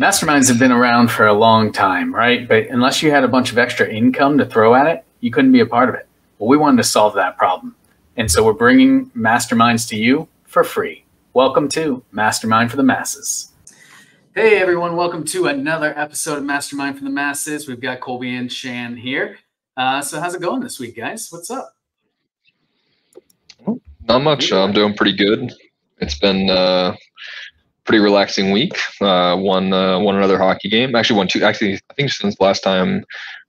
Masterminds have been around for a long time, right? But unless you had a bunch of extra income to throw at it, you couldn't be a part of it. Well, we wanted to solve that problem. And so we're bringing masterminds to you for free. Welcome to Mastermind for the Masses. Hey, everyone. Welcome to another episode of Mastermind for the Masses. We've got Colby and Shan here. So how's it going this week, guys? What's up? Not much. I'm doing pretty good. It's been pretty relaxing week. Won another hockey game. Actually won two. Actually, I think since last time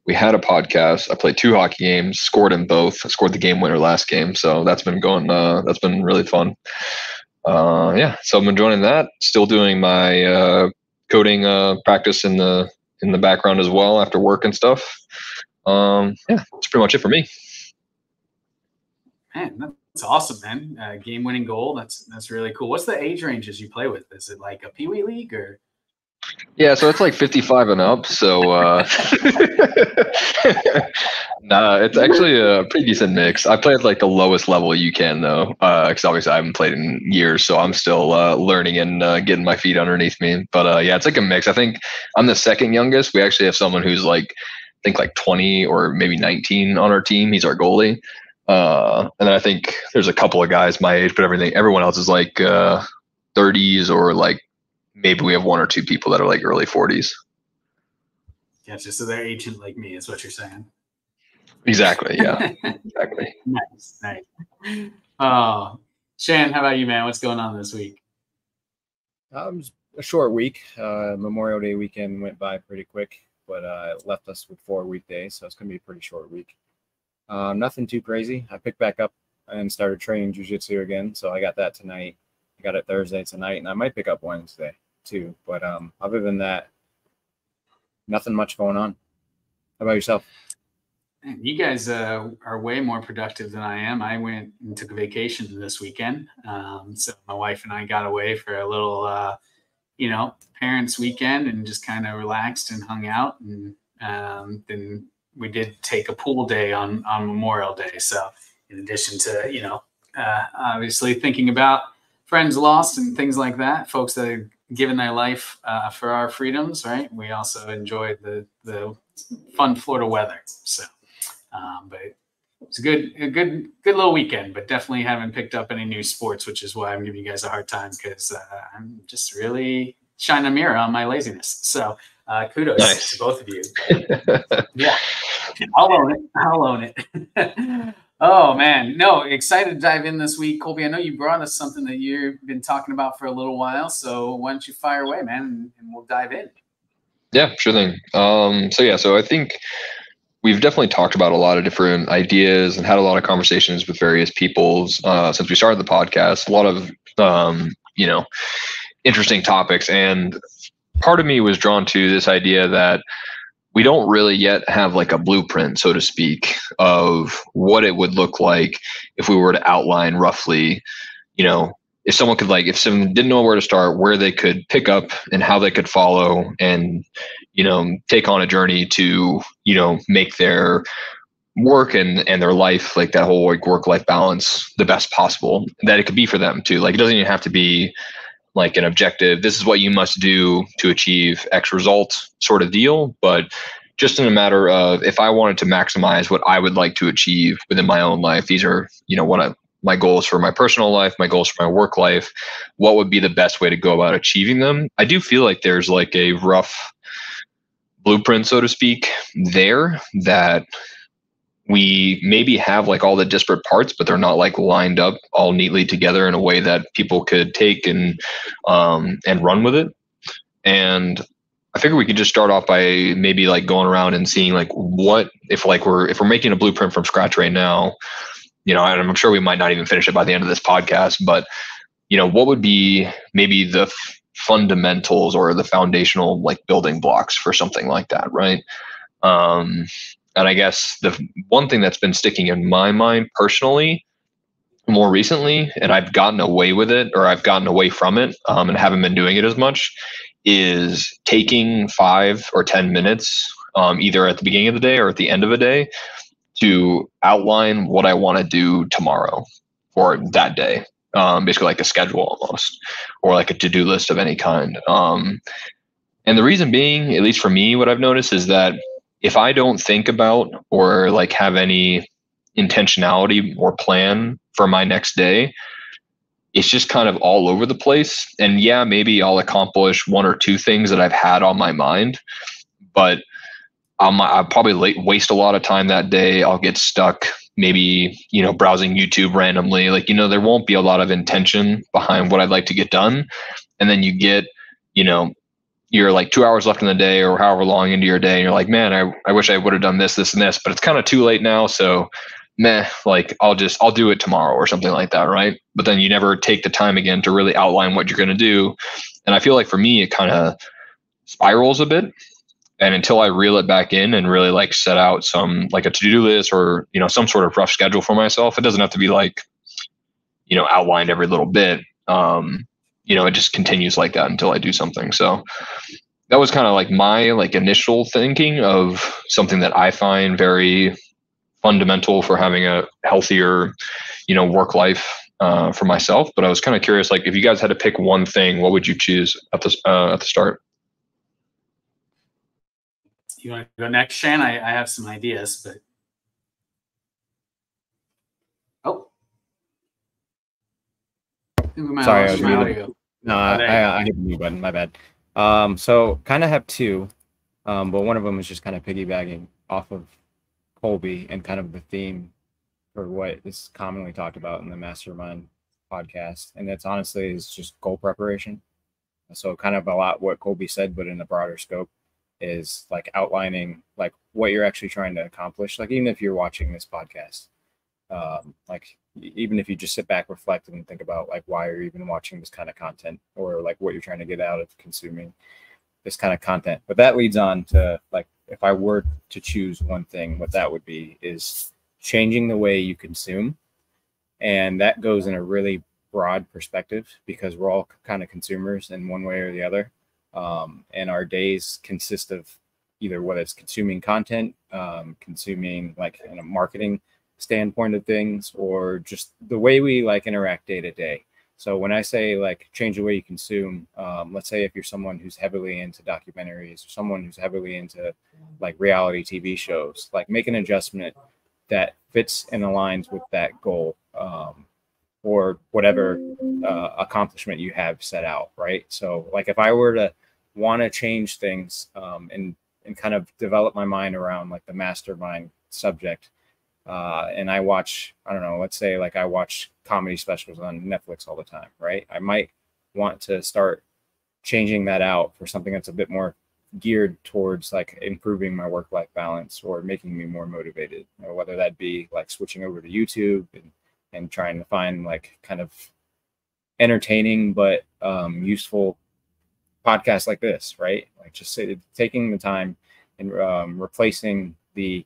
we had a podcast, I played 2 hockey games, scored in both. I scored the game winner last game, so that's been going. That's been really fun. Yeah, so I'm enjoying that. Still doing my coding practice in the background as well after work and stuff. Yeah, that's pretty much it for me. Man, that's awesome, man. Game-winning goal. That's really cool. What's the age ranges you play with? Is it like a Pee-wee league or? Yeah, so it's like 55 and up. So nah, it's actually a pretty decent mix. I play at like the lowest level you can though, because obviously I haven't played in years, so I'm still learning and getting my feet underneath me. But yeah, it's like a mix. I think I'm the second youngest. We actually have someone who's like, I think like 20 or maybe 19 on our team. He's our goalie. And then I think there's a couple of guys my age, but everyone else is like 30s or like maybe we have 1 or 2 people that are like early 40s. Gotcha. So they're ancient like me, is what you're saying. Exactly. Yeah. Exactly. Nice. Shan, how about you, man? What's going on this week? It was a short week. Memorial Day weekend went by pretty quick, but it left us with 4 weekdays, so it's going to be a pretty short week. Nothing too crazy. I picked back up and started training jujitsu again, so I got that tonight. I got it Thursday tonight, and I might pick up Wednesday too. But other than that, nothing much going on. How about yourself? You guys are way more productive than I am. I went and took a vacation this weekend. So my wife and I got away for a little, parents' weekend and just kind of relaxed and hung out. And then we did take a pool day on Memorial Day. So in addition to, obviously thinking about friends lost and things like that, folks that are giving their life for our freedoms, right? We also enjoyed the fun Florida weather. So, but it's a good little weekend, but definitely haven't picked up any new sports, which is why I'm giving you guys a hard time because I'm just really shining a mirror on my laziness. So kudos to both of you. Yeah, I'll own it. Oh, man. No, excited to dive in this week. Colby, I know you brought us something that you've been talking about for a little while, so why don't you fire away, man, and we'll dive in. Yeah, sure thing. So I think we've definitely talked about a lot of different ideas and had a lot of conversations with various people since we started the podcast. A lot of, interesting topics. And part of me was drawn to this idea that we don't really yet have like a blueprint, so to speak, of what it would look like if we were to outline roughly, if someone didn't know where to start, where they could pick up and how they could follow and, take on a journey to, make their work and their life, like that whole like work-life balance, the best possible that it could be for them too. Like it doesn't even have to be like an objective, this is what you must do to achieve X result sort of deal, but just in a matter of if I wanted to maximize what I would like to achieve within my own life, these are, my goals for my personal life, my goals for my work life, what would be the best way to go about achieving them? I do feel like there's like a rough blueprint, so to speak, there that we maybe have like all the disparate parts, but they're not like lined up all neatly together in a way that people could take and run with it. And I figure we could just start off by maybe like going around and seeing like what if we're making a blueprint from scratch right now, and I'm sure we might not even finish it by the end of this podcast, but what would be maybe the fundamentals or the foundational like building blocks for something like that, right? And I guess the one thing that's been sticking in my mind personally more recently, and I've gotten away with it or I've gotten away from it and haven't been doing it as much, is taking 5 or 10 minutes either at the beginning of the day or at the end of a day to outline what I want to do tomorrow or that day. Basically like a schedule almost, or like a to-do list of any kind. And the reason being, at least for me, what I've noticed is that if I don't think about or like have any intentionality or plan for my next day, it's just kind of all over the place. And yeah, maybe I'll accomplish one or two things that I've had on my mind, but I'll probably waste a lot of time that day. I'll get stuck maybe, browsing YouTube randomly. Like, there won't be a lot of intention behind what I'd like to get done. And then you get, you're like 2 hours left in the day or however long into your day. And you're like, man, I wish I would have done this, this, and this, but it's kind of too late now. So like I'll do it tomorrow or something like that. Right. But then you never take the time again to really outline what you're going to do. And I feel like for me, it kind of spirals a bit. And until I reel it back in and really like set out some like a to-do list or, some sort of rough schedule for myself, it doesn't have to be like, outlined every little bit. It just continues like that until I do something. So that was kind of like my like initial thinking of something that I find very fundamental for having a healthier, work life for myself. But I was kind of curious, like if you guys had to pick one thing, what would you choose at the start? You want to go next, Shan? I have some ideas, but sorry, I was muted. No, I hit the mute button. My bad. So kind of have two, but one of them is just kind of piggybacking off of Colby and kind of the theme for what is commonly talked about in the Mastermind podcast, and that's honestly is just goal preparation. So kind of a lot what Colby said, but in a broader scope, is like outlining like what you're actually trying to accomplish. Like even if you're watching this podcast, like even if you just sit back, reflect, and think about like why you're even watching this kind of content, or like what you're trying to get out of consuming this kind of content. But that leads on to like, if I were to choose one thing, what that would be is changing the way you consume. And that goes in a really broad perspective because we're all kind of consumers in one way or the other. And our days consist of either whether it's consuming content, consuming like in a marketing standpoint of things, or just the way we like interact day to day. So when I say like change the way you consume, let's say if you're someone who's heavily into documentaries or someone who's heavily into like reality TV shows, like make an adjustment that fits and aligns with that goal, or whatever accomplishment you have set out, right? So like if I were to want to change things and kind of develop my mind around like the mastermind subject, and I watch, I don't know, let's say like I watch comedy specials on Netflix all the time, right? I might want to start changing that out for something that's a bit more geared towards like improving my work-life balance or making me more motivated, or whether that be like switching over to YouTube and trying to find like kind of entertaining but useful podcasts like this, right? Like just taking the time and replacing the,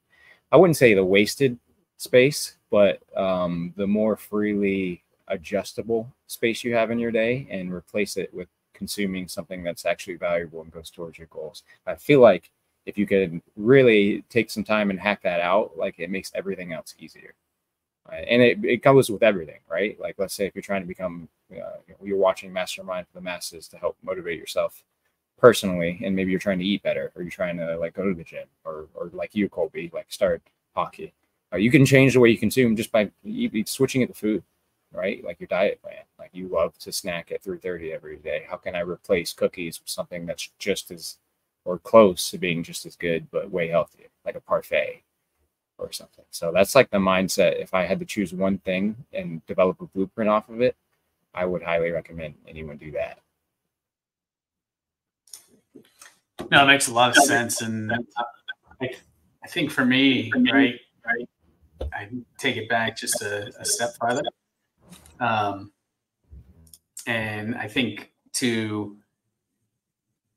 I wouldn't say the wasted space, but the more freely adjustable space you have in your day, and replace it with consuming something that's actually valuable and goes towards your goals. I feel like if you could really take some time and hack that out, like it makes everything else easier. Right? And it goes with everything, right? Like let's say if you're trying to become, you're watching Mastermind for the Masses to help motivate yourself personally, and maybe you're trying to eat better, or you're trying to like go to the gym, or like you, Colby, like start hockey. You can change the way you consume just by switching it to food, right? Like your diet plan. Like you love to snack at 3:30 every day. How can I replace cookies with something that's just as, or close to being just as good, but way healthier, like a parfait or something? So that's like the mindset. If I had to choose one thing and develop a blueprint off of it, I would highly recommend anyone do that. No, it makes a lot of sense. And I think for me, right, I take it back just a step farther. And I think to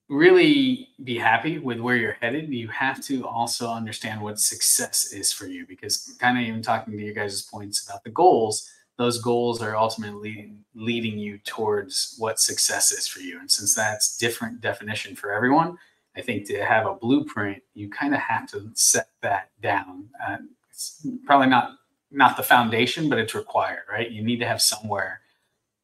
really be happy with where you're headed, you have to also understand what success is for you, because kind of even talking to you guys' points about the goals, those goals are ultimately leading you towards what success is for you. And since that's different definition for everyone, I think to have a blueprint, you kind of have to set that down. It's probably not the foundation, but it's required, right? You need to have somewhere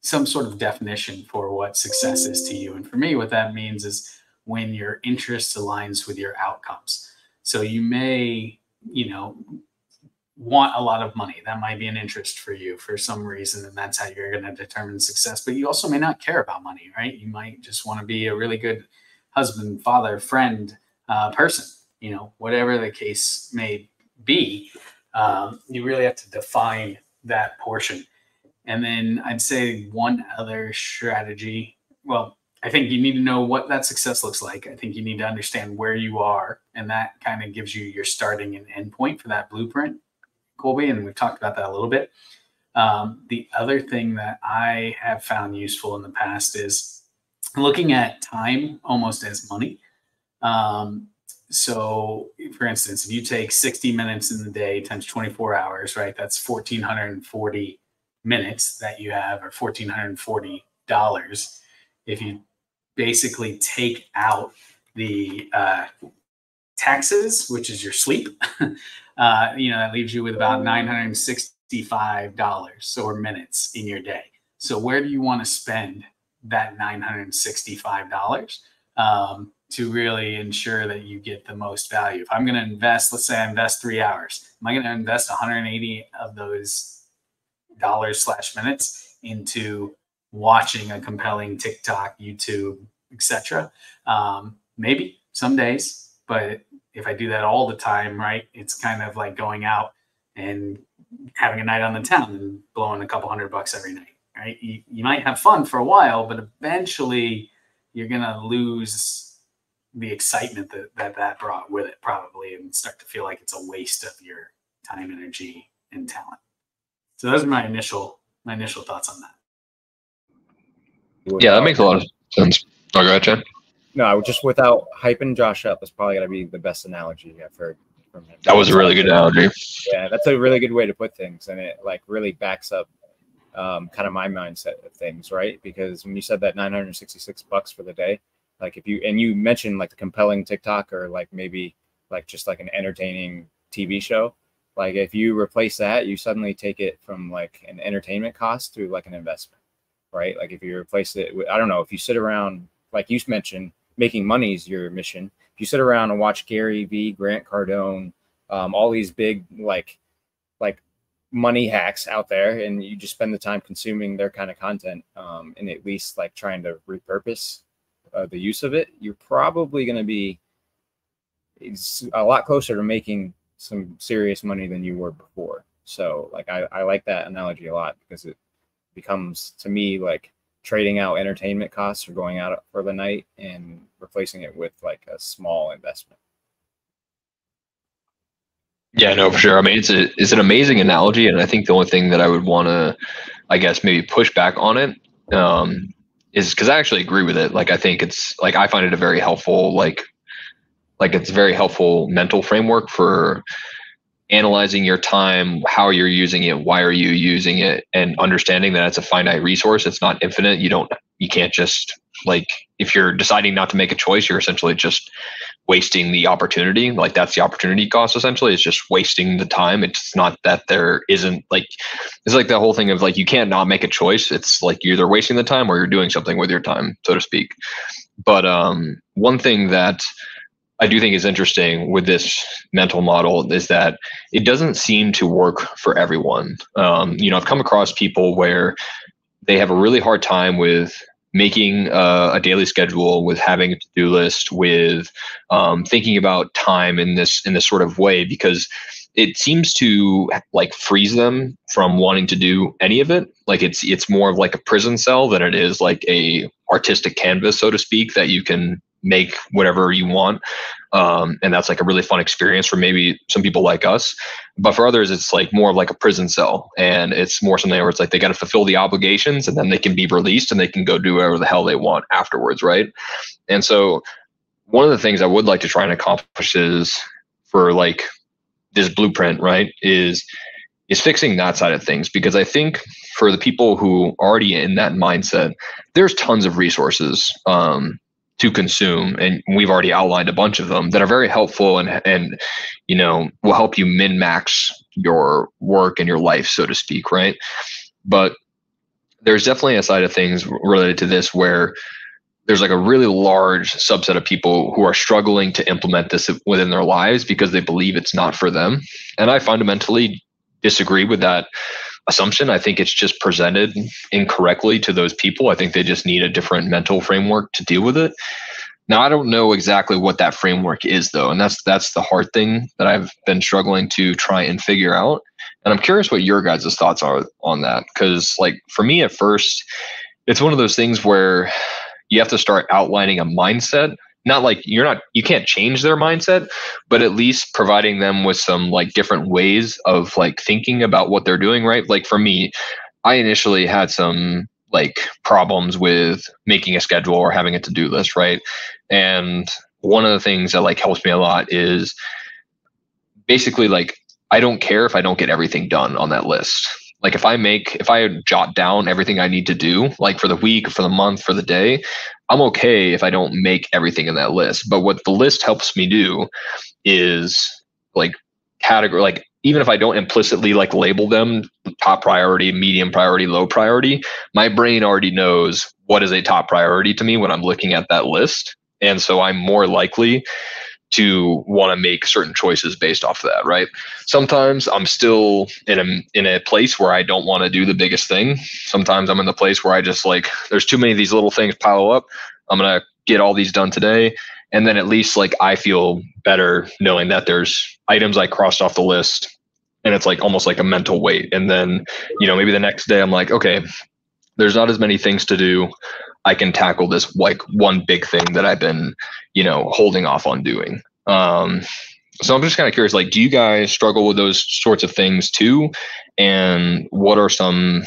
some sort of definition for what success is to you. And for me, what that means is when your interest aligns with your outcomes. So you may, want a lot of money. That might be an interest for you for some reason, and that's how you're going to determine success. But you also may not care about money, right? You might just want to be a really good husband, father, friend, person, whatever the case may be. You really have to define that portion. And then I'd say one other strategy. Well, I think you need to know what that success looks like. I think you need to understand where you are, and that kind of gives you your starting and end point for that blueprint, Colby, and we've talked about that a little bit. The other thing that I have found useful in the past is looking at time almost as money. So for instance, if you take 60 minutes in the day times 24 hours, right, that's 1,440 minutes that you have, or $1,440. If you basically take out the taxes, which is your sleep, that leaves you with about $965 or minutes in your day. So where do you want to spend that $965 to really ensure that you get the most value? If I'm going to invest, let's say I invest 3 hours, am I going to invest 180 of those dollars/minutes into watching a compelling TikTok, YouTube, etc.? Maybe some days, but if I do that all the time, right, it's kind of like going out and having a night on the town and blowing a couple $100 every night, right? You might have fun for a while, but eventually you're going to lose the excitement that brought with it, probably, and start to feel like it's a waste of your time, energy, and talent. So those are my initial thoughts on that. Yeah, that makes a lot of sense. Oh, go ahead, Shan. No, just without hyping Josh up, it's probably going to be the best analogy I've heard from him. That was a really good analogy. Yeah, that's a really good way to put things, and it like really backs up kind of my mindset of things, right? Because when you said that $966 for the day, like you mentioned like the compelling TikTok, or like maybe like just like an entertaining TV show, like if you replace that, you suddenly take it from like an entertainment cost to like an investment, right? Like if you replace it with, I don't know, if you sit around, like you mentioned, making money is your mission. If you sit around and watch Gary Vee, Grant Cardone, all these big like money hacks out there, and you just spend the time consuming their kind of content, and at least like trying to repurpose the use of it, you're probably going to be a lot closer to making some serious money than you were before. So like I like that analogy a lot, because it becomes to me like trading out entertainment costs or going out for the night and replacing it with like a small investment. Yeah, no, for sure. I mean, it's an amazing analogy, and I think the only thing that I would want to, I guess, maybe push back on it is because I actually agree with it. Like, I think it's like I find it a very helpful, like it's a very helpful mental framework for analyzing your time, how you're using it, why are you using it, and understanding that it's a finite resource. It's not infinite. You can't just, like, if you're deciding not to make a choice, you're essentially just wasting the opportunity. Like, that's the opportunity cost, essentially. It's just wasting the time. It's not that there isn't, like, it's like the whole thing of like, you can't not make a choice. It's like you're either wasting the time or you're doing something with your time, so to speak. But one thing that I do think is interesting with this mental model is that it doesn't seem to work for everyone. I've come across people where they have a really hard time with making a daily schedule, with having a to-do list, with thinking about time in this sort of way, because it seems to like freeze them from wanting to do any of it. Like it's more of like a prison cell than it is like a artistic canvas, so to speak, that you can make whatever you want. And that's like a really fun experience for maybe some people like us. But for others, it's like more of like a prison cell. And it's more something where it's like they got to fulfill the obligations, and then they can be released and they can go do whatever the hell they want afterwards, right? And so one of the things I would like to try and accomplish is for like this blueprint, right, is fixing that side of things. Because I think for the people who are already in that mindset, there's tons of resources to consume, and we've already outlined a bunch of them that are very helpful and will help you min-max your work and your life, so to speak, right? But there's definitely a side of things related to this where there's like a really large subset of people who are struggling to implement this within their lives because they believe it's not for them. And I fundamentally disagree with that assumption. I think it's just presented incorrectly to those people. I think they just need a different mental framework to deal with it. Now, I don't know exactly what that framework is, though, and that's the hard thing that I've been struggling to try and figure out. And I'm curious what your guys' thoughts are on that, because like for me at first, it's one of those things where you have to start outlining a mindset. Not like you can't change their mindset, but at least providing them with some like different ways of like thinking about what they're doing, right? Like for me, I initially had some like problems with making a schedule or having a to-do list, right? And one of the things that like helps me a lot is basically like I don't care if I don't get everything done on that list. Like if I jot down everything I need to do, like for the week, for the month, for the day, I'm okay if I don't make everything in that list. But what the list helps me do is like category, like even if I don't implicitly like label them top priority, medium priority, low priority, my brain already knows what is a top priority to me when I'm looking at that list. And so I'm more likely to want to make certain choices based off of that, right? Sometimes I'm still in a place where I don't want to do the biggest thing. Sometimes I'm in the place where I just like, there's too many of these little things pile up. I'm going to get all these done today. And then at least like I feel better knowing that there's items I crossed off the list and it's like almost like a mental weight. And then, maybe the next day I'm like, okay, there's not as many things to do. I can tackle this like one big thing that I've been, holding off on doing. So I'm just kind of curious, like, do you guys struggle with those sorts of things too? And what are some,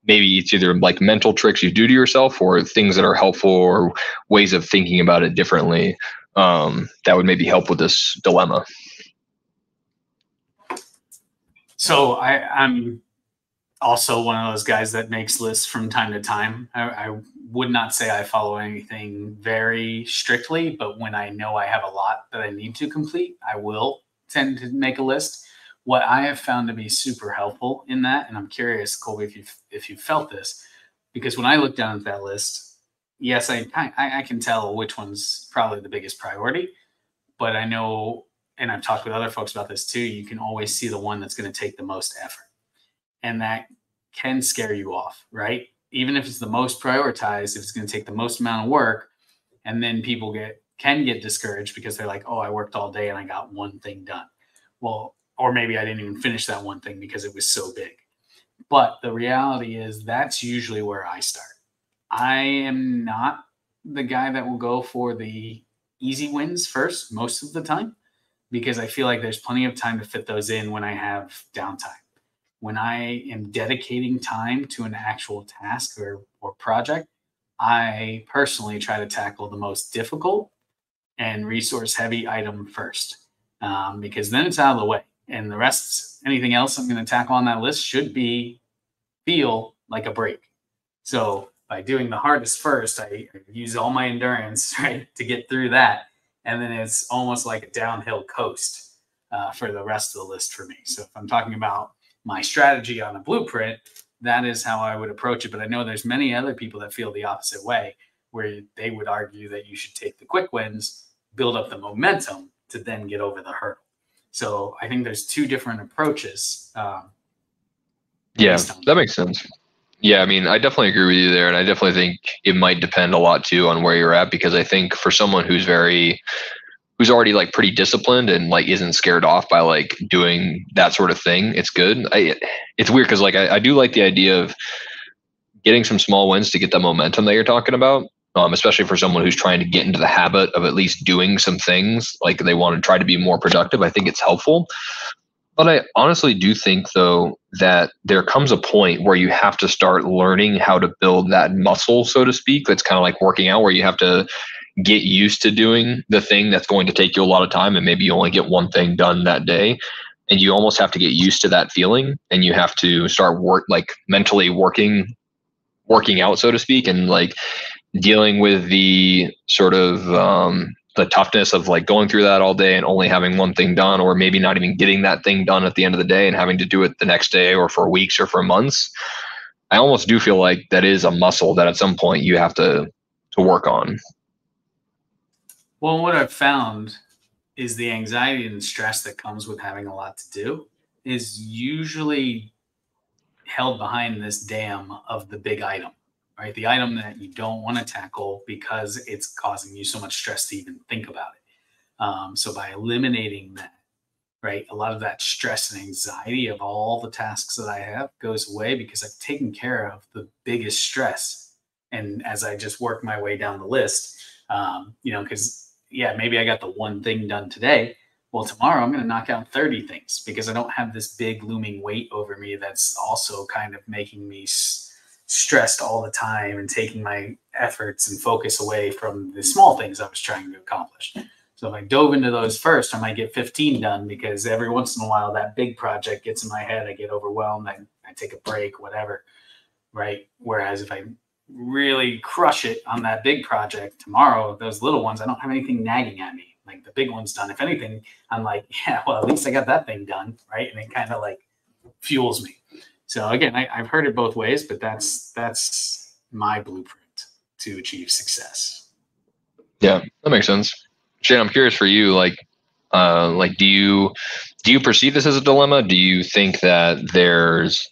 maybe it's either like mental tricks you do to yourself or things that are helpful or ways of thinking about it differently that would maybe help with this dilemma? So I'm also one of those guys that makes lists from time to time. I would not say I follow anything very strictly, but when I know I have a lot that I need to complete, I will tend to make a list. What I have found to be super helpful in that, and I'm curious, Colby, if you felt this, because when I look down at that list, yes, I can tell which one's probably the biggest priority, but I know, and I've talked with other folks about this too, you can always see the one that's going to take the most effort. And that can scare you off, right? Even if it's the most prioritized, if it's going to take the most amount of work, and then people can get discouraged because they're like, oh, I worked all day and I got one thing done. Well, or maybe I didn't even finish that one thing because it was so big. But the reality is that's usually where I start. I am not the guy that will go for the easy wins first most of the time, because I feel like there's plenty of time to fit those in when I have downtime. When I am dedicating time to an actual task or project, I personally try to tackle the most difficult and resource heavy item first, because then it's out of the way. And the rest, anything else I'm going to tackle on that list should feel like a break. So by doing the hardest first, I use all my endurance, right, to get through that. And then it's almost like a downhill coast for the rest of the list for me. So if I'm talking about my strategy on a blueprint, that is how I would approach it. But I know there's many other people that feel the opposite way, where they would argue that you should take the quick wins, build up the momentum to then get over the hurdle. So I think there's two different approaches. Yeah, that makes sense. Yeah, I mean, I definitely agree with you there. And I definitely think it might depend a lot too on where you're at, because I think for someone who's already like pretty disciplined and like isn't scared off by like doing that sort of thing, it's good. It's weird because like I do like the idea of getting some small wins to get the momentum that you're talking about, especially for someone who's trying to get into the habit of at least doing some things, like they want to try to be more productive. I think it's helpful. But I honestly do think, though, that there comes a point where you have to start learning how to build that muscle, so to speak. That's kind of like working out, where you have to get used to doing the thing that's going to take you a lot of time, and maybe you only get one thing done that day. And you almost have to get used to that feeling, and you have to start mentally working out, so to speak, and like dealing with the sort of the toughness of like going through that all day and only having one thing done, or maybe not even getting that thing done at the end of the day and having to do it the next day or for weeks or for months. I almost do feel like that is a muscle that at some point you have to work on? Well, what I've found is the anxiety and stress that comes with having a lot to do is usually held behind this dam of the big item, right? The item that you don't want to tackle because it's causing you so much stress to even think about it. So by eliminating that, right, a lot of that stress and anxiety of all the tasks that I have goes away because I've taken care of the biggest stress. And as I just work my way down the list, because maybe I got the one thing done today. Well, tomorrow I'm going to knock out 30 things because I don't have this big looming weight over me that's also kind of making me stressed all the time and taking my efforts and focus away from the small things I was trying to accomplish. So if I dove into those first, I might get 15 done because every once in a while that big project gets in my head. I get overwhelmed. I take a break, whatever, right? Whereas if I really crush it on that big project tomorrow, those little ones, I don't have anything nagging at me. Like the big one's done. If anything, I'm like, yeah, well, at least I got that thing done, right? And it kind of like fuels me. So again, I've heard it both ways, but that's my blueprint to achieve success. Yeah, that makes sense. Shan, I'm curious for you, do you perceive this as a dilemma? Do you think that there's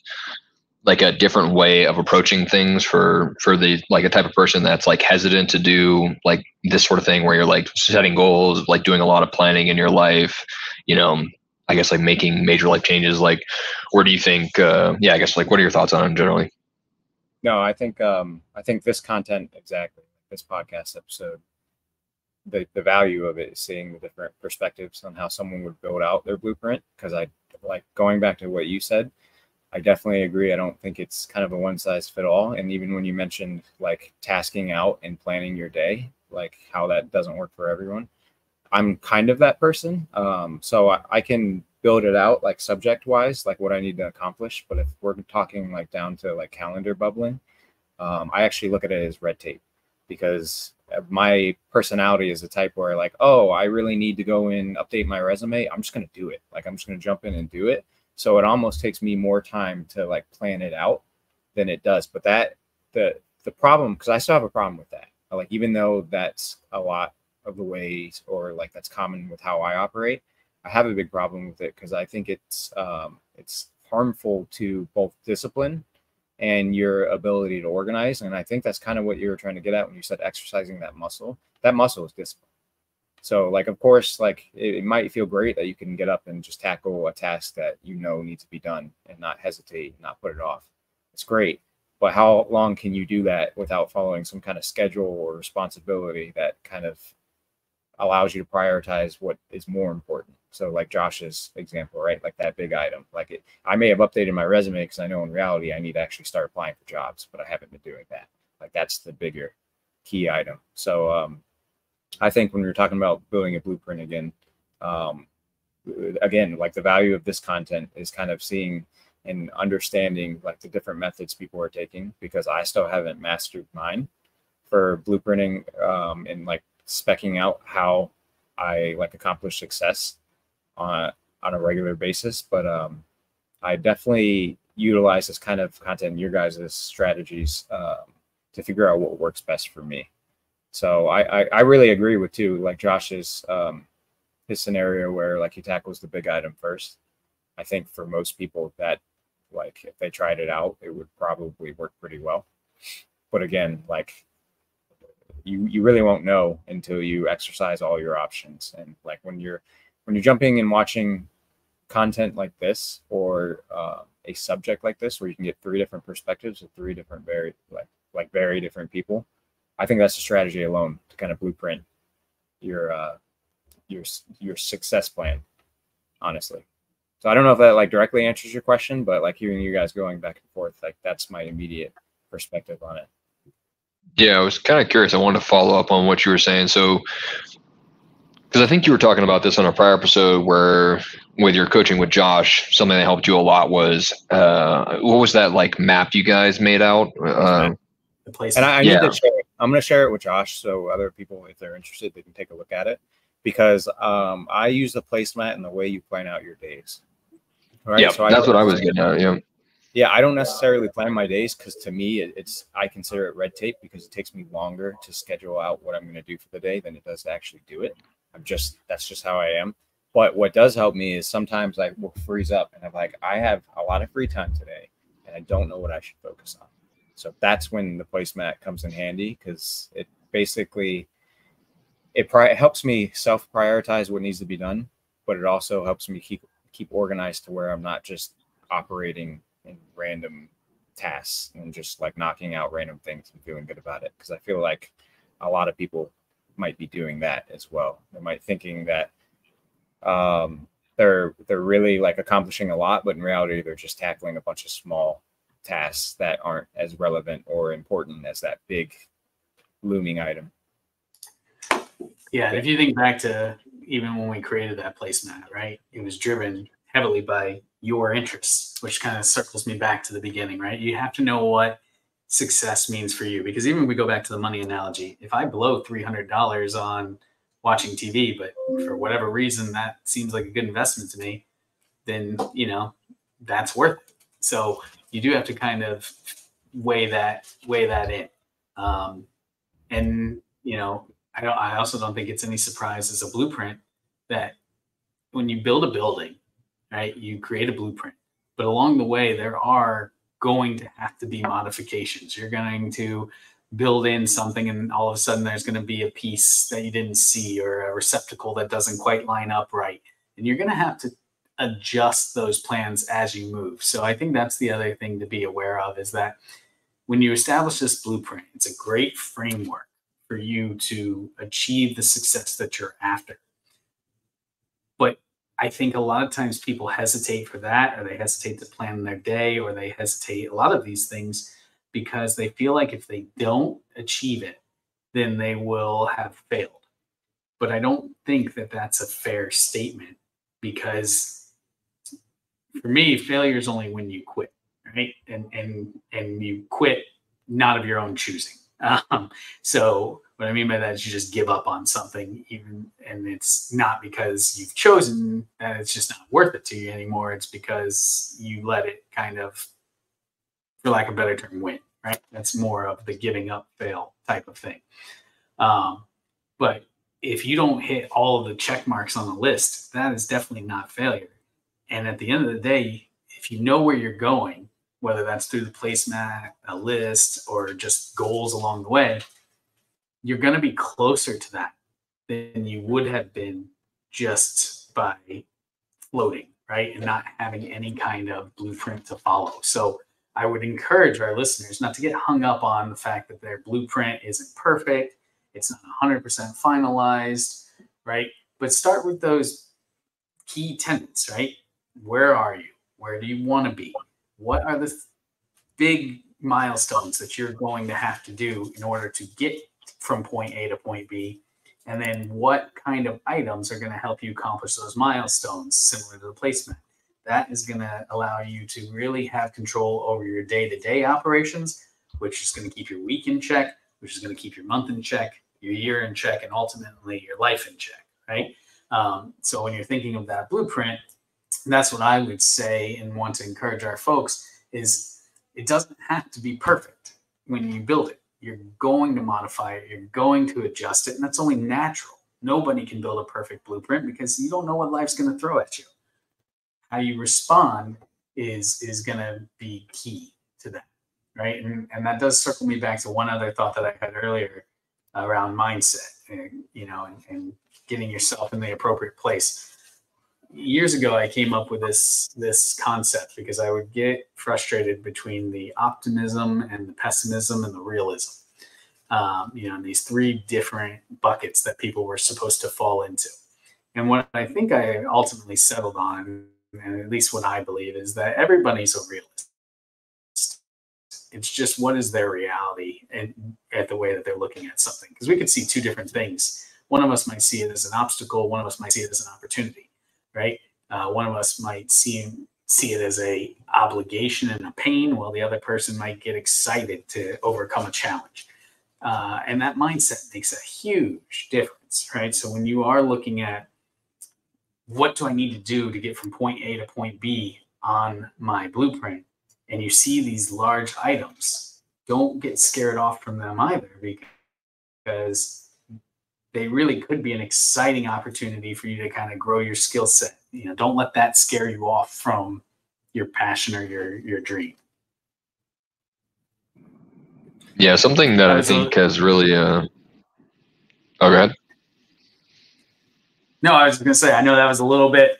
like a different way of approaching things for the like a type of person that's like hesitant to do like this sort of thing where you're like setting goals, like doing a lot of planning in your life, I guess like making major life changes, like where do you think I guess like what are your thoughts on it generally? No, I think this content, exactly, this podcast episode, the value of it is seeing the different perspectives on how someone would build out their blueprint. Because I like going back to what you said, I definitely agree. I don't think it's kind of a one size fit all. And even when you mentioned like tasking out and planning your day, like how that doesn't work for everyone, I'm kind of that person. So I can build it out like subject wise, like what I need to accomplish. But if we're talking like down to like calendar bubbling, I actually look at it as red tape, because my personality is the type where like, oh, I really need to go in, update my resume. I'm just going to do it. Like, I'm just going to jump in and do it. So it almost takes me more time to like plan it out than it does. But the problem, because I still have a problem with that. Like, even though that's a lot of the ways, or like that's common with how I operate, I have a big problem with it because I think it's harmful to both discipline and your ability to organize. And I think that's kind of what you were trying to get at when you said exercising that muscle. That muscle is discipline. So like, of course, like it might feel great that you can get up and just tackle a task that you know needs to be done and not hesitate, not put it off. It's great. But how long can you do that without following some kind of schedule or responsibility that kind of allows you to prioritize what is more important? So like Josh's example, right? Like that big item, like I may have updated my resume because I know in reality I need to actually start applying for jobs, but I haven't been doing that. Like that's the bigger key item. So I think when we're talking about building a blueprint again, like the value of this content is kind of seeing and understanding like the different methods people are taking, because I still haven't mastered mine for blueprinting and like specking out how I like accomplish success on a regular basis. But I definitely utilize this kind of content in your guys' strategies to figure out what works best for me. So I really agree with too, like Josh's his scenario where like he tackles the big item first. I think for most people that like if they tried it out, it would probably work pretty well. But again, like you really won't know until you exercise all your options. And like when you're jumping and watching content like this, or a subject like this where you can get 3 different perspectives of 3 different very different people, I think that's a strategy alone to kind of blueprint your success plan, honestly. So I don't know if that like directly answers your question, but like hearing you guys going back and forth, like that's my immediate perspective on it. Yeah, I was kind of curious. I wanted to follow up on what you were saying. So, because I think you were talking about this on a prior episode where with your coaching with Josh, something that helped you a lot was, what was that like map you guys made out? The place. And I need to share it. I'm going to share it with Josh so other people, if they're interested, they can take a look at it, because I use the placemat and the way you plan out your days. Right? Yeah, so that's what I was getting at. Yeah. Yeah, I don't necessarily plan my days because to me, I consider it red tape because it takes me longer to schedule out what I'm going to do for the day than it does to actually do it. That's just how I am. But what does help me is sometimes I will freeze up and I'm like, I have a lot of free time today and I don't know what I should focus on. So that's when the placemat comes in handy because it basically, it helps me self-prioritize what needs to be done, but it also helps me keep organized to where I'm not just operating in random tasks and just like knocking out random things and feeling good about it. Because I feel like a lot of people might be doing that as well. They might thinking that they're really like accomplishing a lot, but in reality, they're just tackling a bunch of small tasks that aren't as relevant or important as that big looming item. Yeah, and if you think back to even when we created that placemat, right? It was driven heavily by your interests, which kind of circles me back to the beginning, right? You have to know what success means for you, because even if we go back to the money analogy, if I blow $300 on watching TV, but for whatever reason that seems like a good investment to me, then that's worth it. So you do have to kind of weigh that in, and I also don't think it's any surprise as a blueprint that when you build a building, right, you create a blueprint, but along the way, there are going to have to be modifications. You're going to build in something and all of a sudden there's going to be a piece that you didn't see or a receptacle that doesn't quite line up right. And you're going to have to adjust those plans as you move. So I think that's the other thing to be aware of, is that when you establish this blueprint, it's a great framework for you to achieve the success that you're after. But I think a lot of times people hesitate for that, or they hesitate to plan their day, or they hesitate a lot of these things because they feel like if they don't achieve it, then they will have failed. But I don't think that that's a fair statement, because for me, failure is only when you quit, right? And you quit not of your own choosing. So what I mean by that is you just give up on something, and it's not because you've chosen that it's just not worth it to you anymore. It's because you let it kind of, for lack of a better term, win, right? That's more of the giving up fail type of thing. But if you don't hit all of the check marks on the list, that is definitely not failure. And at the end of the day, if you know where you're going, whether that's through the placemat, a list, or just goals along the way, you're going to be closer to that than you would have been just by floating, right? And not having any kind of blueprint to follow. So I would encourage our listeners not to get hung up on the fact that their blueprint isn't perfect. It's not 100% finalized, right? But start with those key tenets, right? Where are you? Where do you want to be? What are the big milestones that you're going to have to do in order to get from point A to point B? And then what kind of items are going to help you accomplish those milestones, similar to the placemat? That is going to allow you to really have control over your day-to-day operations, which is going to keep your week in check, which is going to keep your month in check, your year in check, and ultimately your life in check, right? So when you're thinking of that blueprint, that's what I would say and want to encourage our folks is it doesn't have to be perfect when you build it. You're going to modify it. You're going to adjust it. And that's only natural. Nobody can build a perfect blueprint because you don't know what life's going to throw at you. How you respond is going to be key to that, right? And that does circle me back to one other thought that I had earlier around mindset, and getting yourself in the appropriate place. Years ago, I came up with this concept because I would get frustrated between the optimism and the pessimism and the realism. These three different buckets that people were supposed to fall into. And what I think I ultimately settled on, and at least what I believe, is that everybody's a realist. It's just what is their reality and at the way that they're looking at something. Because we could see two different things. One of us might see it as an obstacle. One of us might see it as an opportunity. Right? One of us might see it as a obligation and a pain, while the other person might get excited to overcome a challenge. And that mindset makes a huge difference, right? So when you are looking at what do I need to do to get from point A to point B on my blueprint, and you see these large items, don't get scared off from them either, because they really could be an exciting opportunity for you to kind of grow your skill set. You know, don't let that scare you off from your passion or your dream. Yeah, something that I think has really oh, go ahead. No, I was going to say, I know that was a little bit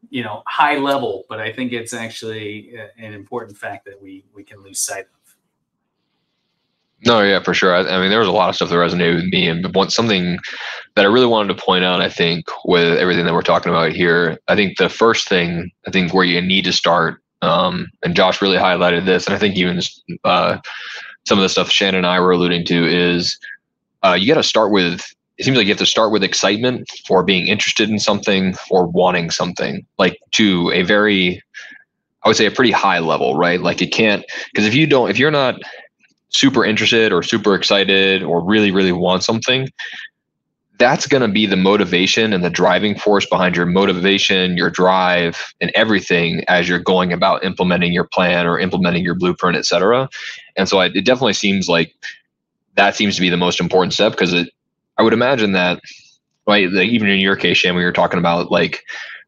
you know, high level, but I think it's actually an important fact that we can lose sight of. No, yeah, for sure. I mean, there was a lot of stuff that resonated with me, and something that I really wanted to point out, I think, with everything that we're talking about here, I think the first thing, I think where you need to start, and Josh really highlighted this, and I think even some of the stuff Shan and I were alluding to is you got to start with, it seems like you have to start with excitement or being interested in something or wanting something, like to a very, I would say a pretty high level, right? Like it can't, because if you're not super interested or super excited or really, really want something, that's going to be the motivation and the driving force behind your motivation, your drive, and everything as you're going about implementing your plan or implementing your blueprint, et cetera. And so it definitely seems like that seems to be the most important step, because I would imagine that, right, like even in your case, Shan, we were talking about like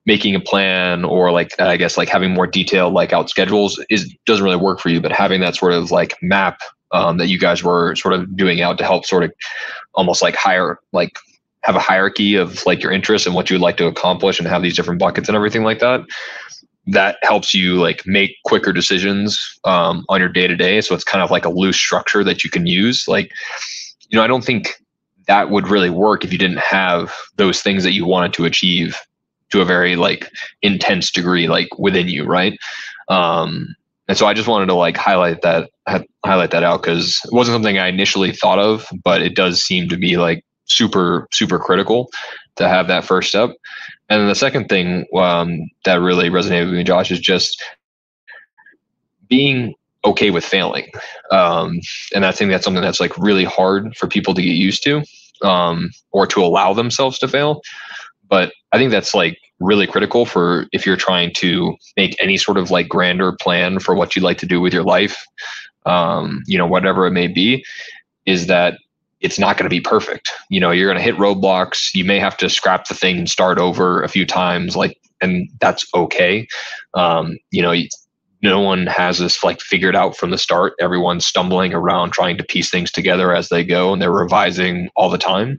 making a plan or like, I guess like having more detailed like out schedules doesn't really work for you, but having that sort of like map that you guys were sort of doing out to help sort of almost like have a hierarchy of like your interests and what you would like to accomplish and have these different buckets and everything like that. That helps you like make quicker decisions on your day to day. So it's kind of like a loose structure that you can use. Like, you know, I don't think that would really work if you didn't have those things that you wanted to achieve to a very like intense degree, like within you. Right. And so I just wanted to like highlight that out, because it wasn't something I initially thought of, but it does seem to be like super, super critical to have that first step. And then the second thing that really resonated with me, Josh, is just being okay with failing. And I think that's something that's like really hard for people to get used to, or to allow themselves to fail. But I think that's like really critical for if you're trying to make any sort of like grander plan for what you'd like to do with your life, you know, whatever it may be, is that it's not going to be perfect. You know, you're going to hit roadblocks. You may have to scrap the thing and start over a few times, like, and that's okay. You know, no one has this like figured out from the start. Everyone's stumbling around trying to piece things together as they go, and they're revising all the time.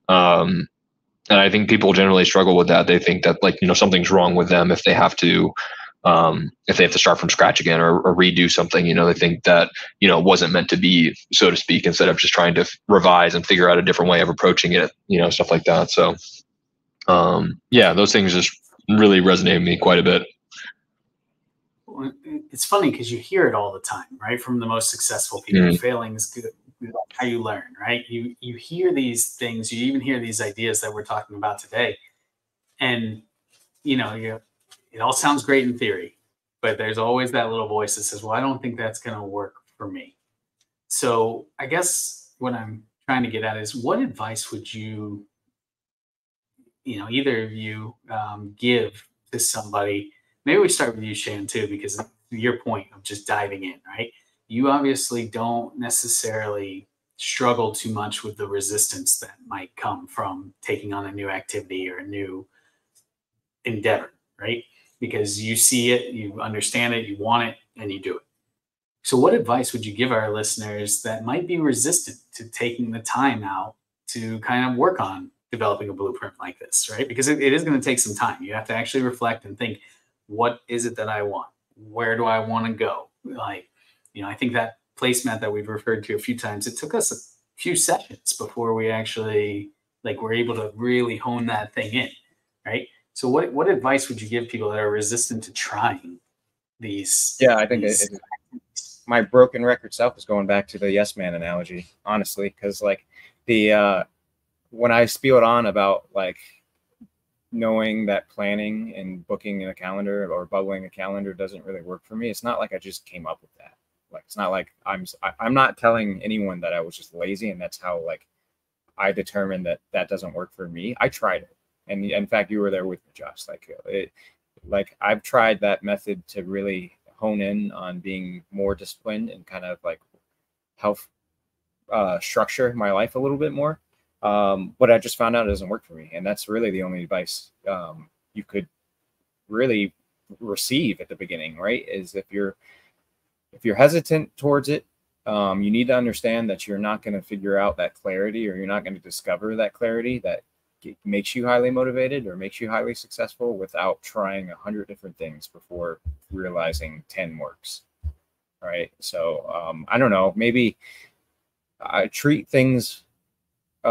And I think people generally struggle with that. They think that like, you know, something's wrong with them if they have to start from scratch again or redo something. You know, they think that, you know, it wasn't meant to be, so to speak, instead of just trying to revise and figure out a different way of approaching it, you know, stuff like that. So yeah, those things just really resonate with me quite a bit. It's funny because you hear it all the time, right? From the most successful people, failing is good. How you learn, right? You hear these things, you even hear these ideas that we're talking about today, and you know, it all sounds great in theory, but there's always that little voice that says, well, I don't think that's going to work for me. So I guess what I'm trying to get at is, what advice would you know, either of you give to somebody? Maybe we start with you, Shan, too, because your point of just diving in, right? You obviously don't necessarily struggle too much with the resistance that might come from taking on a new activity or a new endeavor, right? Because you see it, you understand it, you want it, and you do it. So what advice would you give our listeners that might be resistant to taking the time out to kind of work on developing a blueprint like this, right? Because it is going to take some time. You have to actually reflect and think, what is it that I want? Where do I want to go? Like, you know, I think that placemat that we've referred to a few times, it took us a few sessions before we actually like were able to really hone that thing in, right? So what advice would you give people that are resistant to trying these? Yeah, I think my broken record self is going back to the yes man analogy, honestly, because like when I spewed on about like knowing that planning and booking in a calendar or bubbling a calendar doesn't really work for me, it's not like I just came up with that. Like, it's not like I'm not telling anyone that I was just lazy and that's how like I determined that doesn't work for me. I tried it, and in fact, you were there with me, Josh. Like I've tried that method to really hone in on being more disciplined and kind of like help structure my life a little bit more. But I just found out it doesn't work for me. And that's really the only advice you could really receive at the beginning, right? Is if you're hesitant towards it, you need to understand that you're not going to figure out that clarity, or you're not going to discover that clarity that makes you highly motivated or makes you highly successful without trying 100 different things before realizing 10 works. Right. So I don't know, maybe I treat things in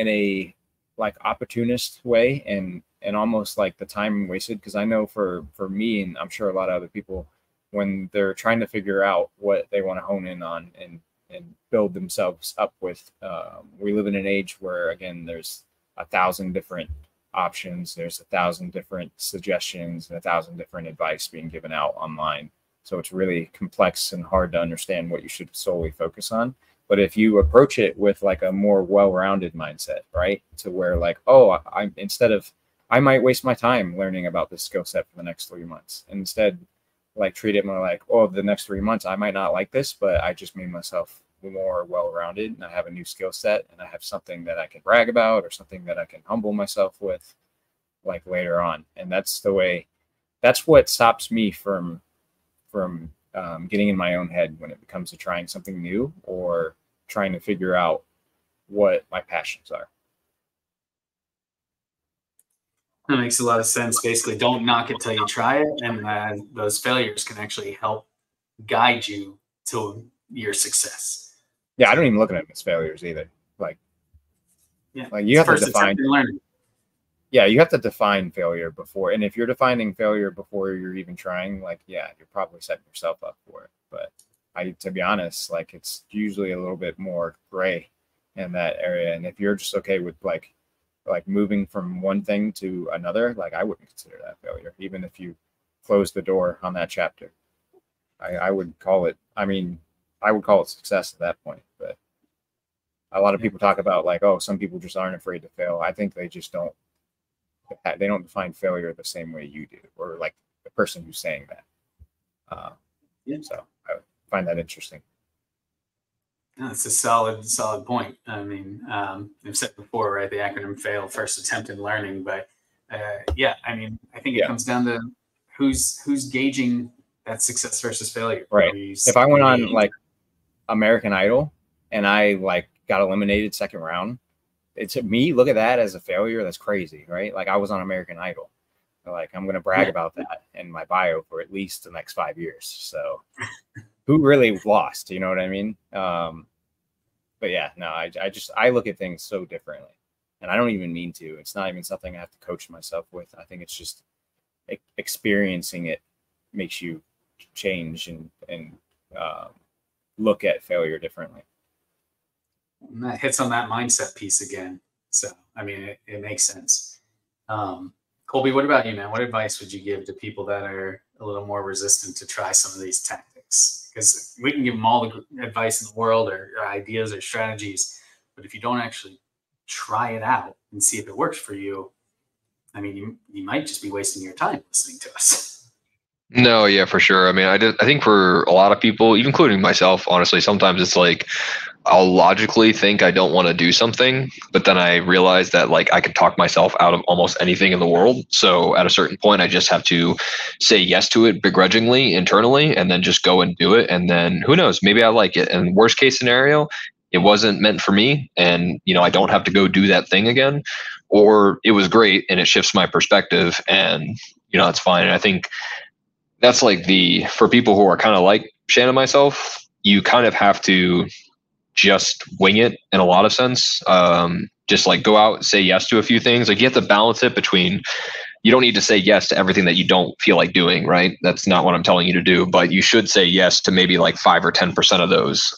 a like opportunist way and almost like the time wasted. Because I know for me, and I'm sure a lot of other people, when they're trying to figure out what they want to hone in on and build themselves up with, we live in an age where, again, there's 1,000 different options. There's 1,000 different suggestions and 1,000 different advice being given out online. So it's really complex and hard to understand what you should solely focus on. But if you approach it with like a more well-rounded mindset, right? To where like, oh, I might waste my time learning about this skill set for the next 3 months. And instead, like treat it more like, oh, the next 3 months, I might not like this, but I just made myself more well-rounded and I have a new skill set and I have something that I can brag about or something that I can humble myself with like later on. And that's what stops me from getting in my own head when it comes to trying something new or trying to figure out what my passions are. That makes a lot of sense. Basically, don't knock it till you try it, and those failures can actually help guide you to your success. Yeah, I don't even look at them as failures either. Like you have to define. Yeah, you have to define failure before, and if you're defining failure before you're even trying, like, yeah, you're probably setting yourself up for it. But to be honest, like, it's usually a little bit more gray in that area. And if you're just okay with like moving from one thing to another, like, I wouldn't consider that failure, even if you close the door on that chapter. I would call it, I would call it success at that point. But a lot of people talk about like, oh, some people just aren't afraid to fail. I think they just don't define failure the same way you do, or like the person who's saying that. So I find that interesting. That's a solid point. I've said before, right? The acronym FAIL, first attempt in learning. But I think it comes down to who's gauging that success versus failure. Right. If I went on like American Idol and I like got eliminated second round, it's me look at that as a failure. That's crazy, right? Like, I was on American Idol. Like, I'm going to brag about that in my bio for at least the next 5 years. So who really lost? You know what I mean? But yeah, no, I look at things so differently, and I don't even mean to. It's not even something I have to coach myself with. I think it's just experiencing it makes you change and look at failure differently. And that hits on that mindset piece again. So, it makes sense. Colby, what about you, man? What advice would you give to people that are a little more resistant to try some of these tactics? Because we can give them all the advice in the world or ideas or strategies, but if you don't actually try it out and see if it works for you, you might just be wasting your time listening to us. No, yeah, for sure. I think for a lot of people, even including myself, honestly, sometimes it's like I'll logically think I don't want to do something, but then I realize that like I could talk myself out of almost anything in the world. So at a certain point, I just have to say yes to it begrudgingly internally and then just go and do it. And then who knows, maybe I like it. And worst case scenario, it wasn't meant for me. And, I don't have to go do that thing again, or it was great and it shifts my perspective and, it's fine. And I think that's like for people who are kind of like Shan and myself, you kind of have to just wing it in a lot of sense. Just like go out, say yes to a few things. Like, you have to balance it between, you don't need to say yes to everything that you don't feel like doing, right? That's not what I'm telling you to do, but you should say yes to maybe like 5 or 10% of those,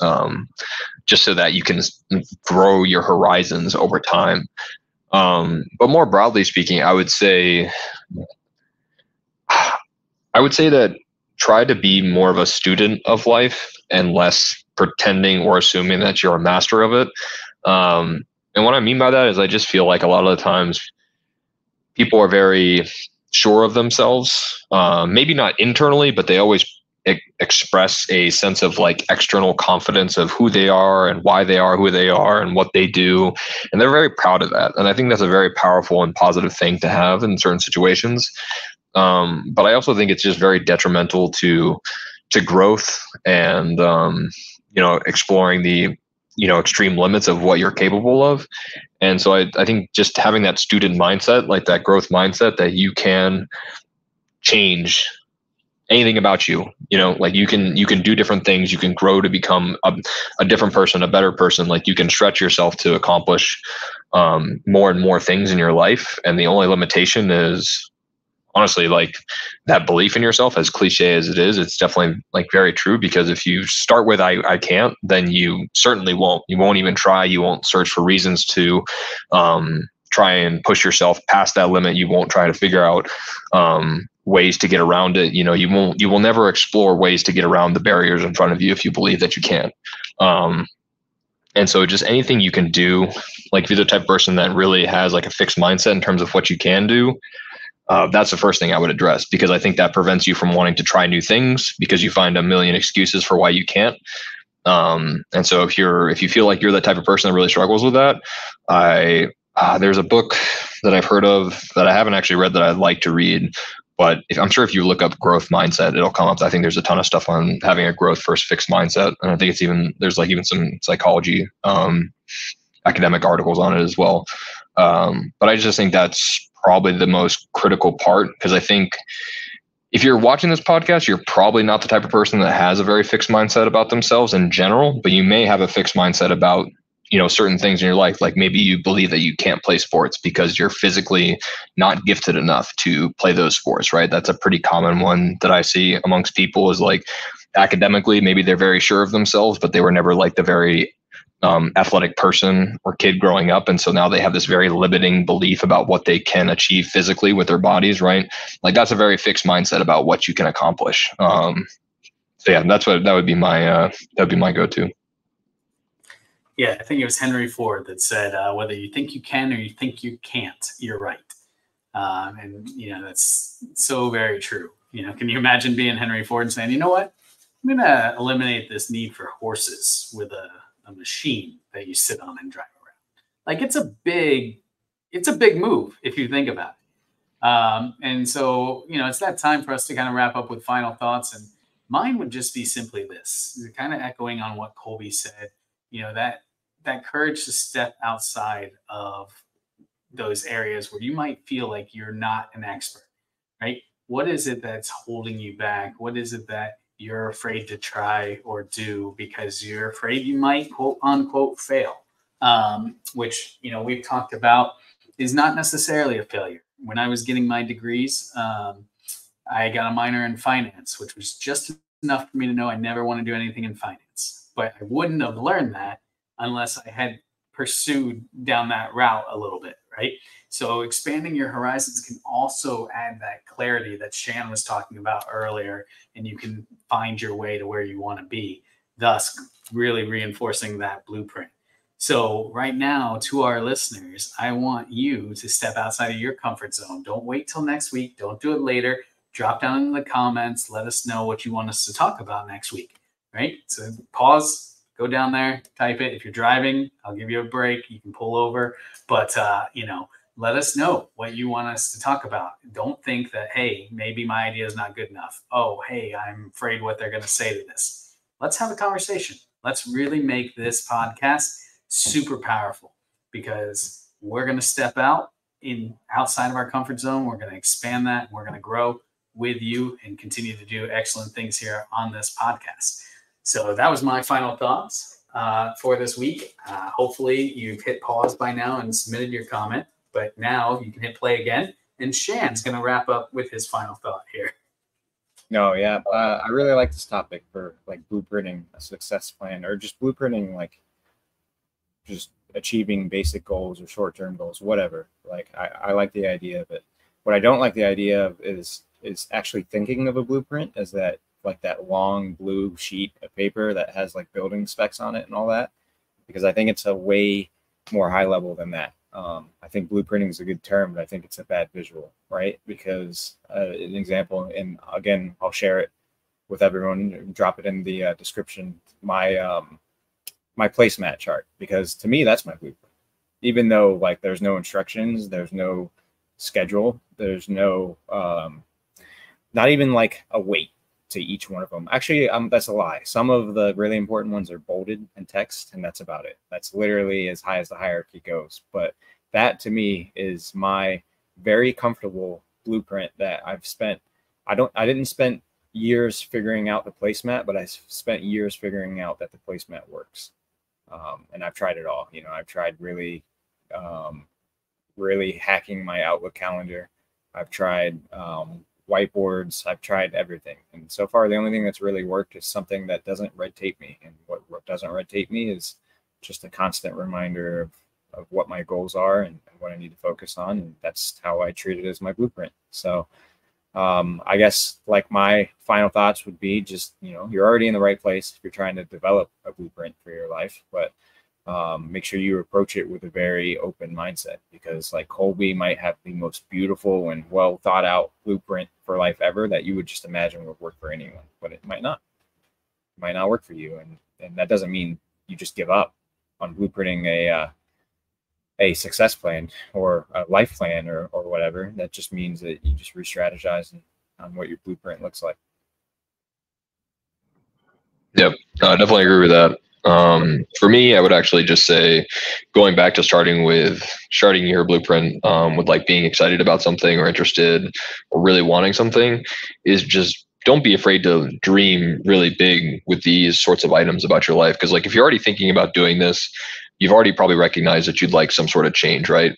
just so that you can grow your horizons over time. But more broadly speaking, I would say that try to be more of a student of life and less pretending or assuming that you're a master of it. And what I mean by that is I just feel like a lot of the times people are very sure of themselves, maybe not internally, but they always express a sense of like external confidence of who they are and why they are who they are and what they do. And they're very proud of that. And I think that's a very powerful and positive thing to have in certain situations. But I also think it's just very detrimental to growth and, exploring the, extreme limits of what you're capable of. And so I think just having that student mindset, like that growth mindset, that you can change anything about you, like you can do different things, you can grow to become a different person, a better person, like you can stretch yourself to accomplish more and more things in your life. And the only limitation is honestly like that belief in yourself. As cliche as it is, it's definitely like very true, because if you start with I can't, then you certainly won't. You won't even try. You won't search for reasons to try and push yourself past that limit. You won't try to figure out ways to get around it. You will never explore ways to get around the barriers in front of you if you believe that you can. And so just anything you can do, like if you're the type of person that really has like a fixed mindset in terms of what you can do, that's the first thing I would address, because I think that prevents you from wanting to try new things because you find a million excuses for why you can't. And so if you feel like you're the type of person that really struggles with that, there's a book that I've heard of that I haven't actually read that I'd like to read, but I'm sure if you look up growth mindset, it'll come up. I think there's a ton of stuff on having a growth first fixed mindset. And I think there's like even some psychology, academic articles on it as well. But I just think that's probably the most critical part, because I think if you're watching this podcast, you're probably not the type of person that has a very fixed mindset about themselves in general, but you may have a fixed mindset about, certain things in your life. Like maybe you believe that you can't play sports because you're physically not gifted enough to play those sports, right? That's a pretty common one that I see amongst people, is like academically, maybe they're very sure of themselves, but they were never like the very athletic person or kid growing up. And so now they have this very limiting belief about what they can achieve physically with their bodies, right? Like that's a very fixed mindset about what you can accomplish. So yeah, that would be my go-to. Yeah, I think it was Henry Ford that said, whether you think you can or you think you can't, you're right. And that's so very true. Can you imagine being Henry Ford and saying, you know what, I'm going to eliminate this need for horses with a machine that you sit on and drive around? Like it's a big move if you think about it. And so, it's that time for us to kind of wrap up with final thoughts. And mine would just be simply this, kind of echoing on what Colby said, that courage to step outside of those areas where you might feel like you're not an expert, right? What is it that's holding you back? What is it that you're afraid to try or do because you're afraid you might quote unquote fail, which, we've talked about is not necessarily a failure. When I was getting my degrees, I got a minor in finance, which was just enough for me to know I never want to do anything in finance, but I wouldn't have learned that unless I had pursued down that route a little bit, right? So expanding your horizons can also add that clarity that Shan was talking about earlier, and you can find your way to where you want to be, thus really reinforcing that blueprint. So right now, to our listeners, I want you to step outside of your comfort zone. Don't wait till next week. Don't do it later. Drop down in the comments. Let us know what you want us to talk about next week, right? So pause. Go down there, type it. If you're driving, I'll give you a break. You can pull over, but let us know what you want us to talk about. Don't think that, hey, maybe my idea is not good enough. Oh, hey, I'm afraid what they're going to say to this. Let's have a conversation. Let's really make this podcast super powerful, because we're going to step outside of our comfort zone. We're going to expand that. We're going to grow with you and continue to do excellent things here on this podcast. So that was my final thoughts for this week. Hopefully you've hit pause by now and submitted your comment, but now you can hit play again. And Shan's going to wrap up with his final thought here. No, yeah. I really like this topic for like blueprinting a success plan, or just blueprinting, like just achieving basic goals or short-term goals, whatever. Like I like the idea of it. What I don't like the idea of is actually thinking of a blueprint as that, like that long blue sheet of paper that has like building specs on it and all that, because I think it's a way more high level than that. I think blueprinting is a good term, but I think it's a bad visual, right? Because an example, and again, I'll share it. with everyone, drop it in the description, my my placemat chart, because to me that's my blueprint. Even though like there's no instructions, there's no schedule, there's no not even like a weight to each one of them. Actually, that's a lie. Some of the really important ones are bolded and text, and that's about it. That's literally as high as the hierarchy goes. But that to me is my very comfortable blueprint that I've spent. I didn't spend years figuring out the placemat, but I spent years figuring out that the placemat works. And I've tried it all. You know, I've tried really really hacking my Outlook calendar. I've tried whiteboards. I've tried everything. And so far, the only thing that's really worked is something that doesn't red tape me. And what doesn't red tape me is just a constant reminder of what my goals are and what I need to focus on. And that's how I treat it as my blueprint. So I guess like my final thoughts would be just, you know, you're already in the right place if you're trying to develop a blueprint for your life, but make sure you approach it with a very open mindset, because like Colby might have the most beautiful and well thought out blueprint for life ever that you would just imagine would work for anyone, but it might not. It might not work for you. And that doesn't mean you just give up on blueprinting a success plan or a life plan or whatever. That just means that you just re-strategize on what your blueprint looks like. Yep, I definitely agree with that. For me, I would actually just say, going back to starting your blueprint with like being excited about something or interested or really wanting something, is just don't be afraid to dream really big with these sorts of items about your life. Because like if you're already thinking about doing this, you've already probably recognized that you'd like some sort of change, right?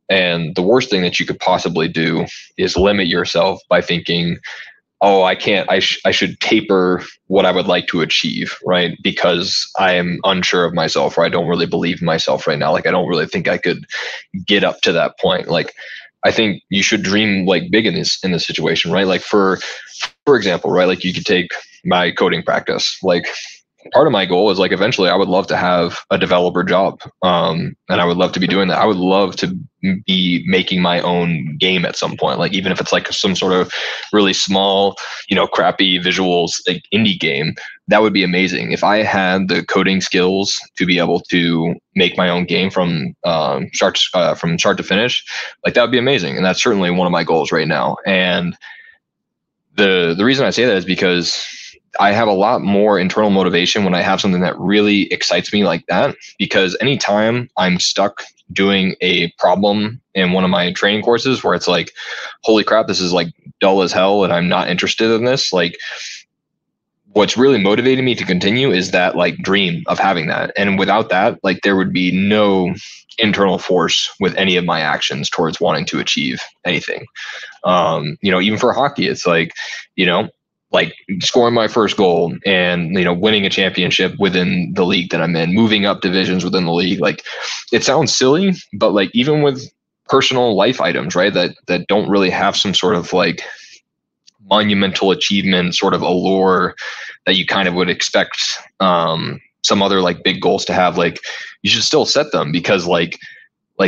And the worst thing that you could possibly do is limit yourself by thinking, oh, I can't, I should taper what I would like to achieve, right? Because I am unsure of myself, or I don't really believe in myself right now. Like, I don't really think I could get up to that point. Like, I think you should dream like big in this situation, right? Like for example, right? Like you could take my coding practice. Like part of my goal is like eventually I would love to have a developer job, and I would love to be doing that. I would love to be making my own game at some point, like even if it's like some sort of really small, you know, crappy visuals like indie game. That would be amazing if I had the coding skills to be able to make my own game from start to finish. Like that would be amazing, and that's certainly one of my goals right now. And the reason I say that is because I have a lot more internal motivation when I have something that really excites me like that, because anytime I'm stuck doing a problem in one of my training courses where it's like, holy crap, this is like dull as hell and I'm not interested in this, like what's really motivating me to continue is that like dream of having that. And without that, like there would be no internal force with any of my actions towards wanting to achieve anything. You know, even for hockey, it's like, you know, like scoring my first goal and, you know, winning a championship within the league that I'm in, moving up divisions within the league. Like it sounds silly, but like even with personal life items, right, that don't really have some sort of like monumental achievement sort of allure that you kind of would expect some other like big goals to have, like you should still set them, because like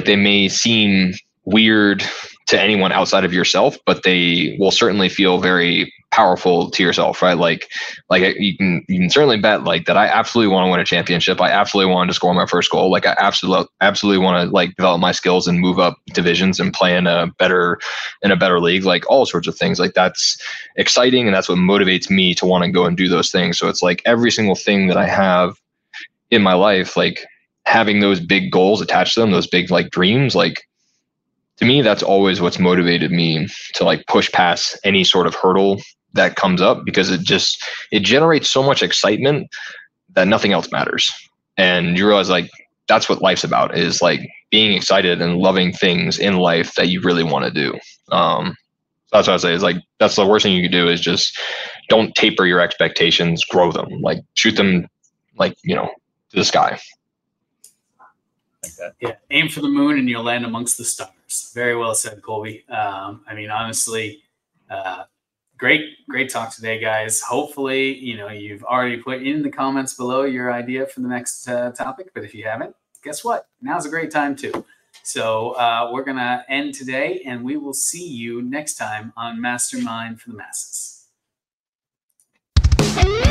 they may seem weird to anyone outside of yourself, but they will certainly feel very powerful to yourself, right? Like you can certainly bet like that I absolutely want to win a championship. I absolutely want to score my first goal. Like I absolutely want to like develop my skills and move up divisions and play in a better league, like all sorts of things. Like that's exciting, and that's what motivates me to want to go and do those things. So it's like every single thing that I have in my life, like having those big goals attached to them, those big like dreams, like to me, that's always what's motivated me to like push past any sort of hurdle that comes up, because it generates so much excitement that nothing else matters. And you realize like that's what life's about, is like being excited and loving things in life that you really want to do. That's what I say is like, that's the worst thing you can do, is just don't taper your expectations, grow them, like shoot them like, you know, to the sky. Like that. Yeah, aim for the moon and you'll land amongst the stars. Very well said, Colby. I mean, honestly, great talk today, guys. Hopefully, you know, you've already put in the comments below your idea for the next topic, but if you haven't, guess what? Now's a great time too. So we're gonna end today, and we will see you next time on Mastermind for the Masses. guys.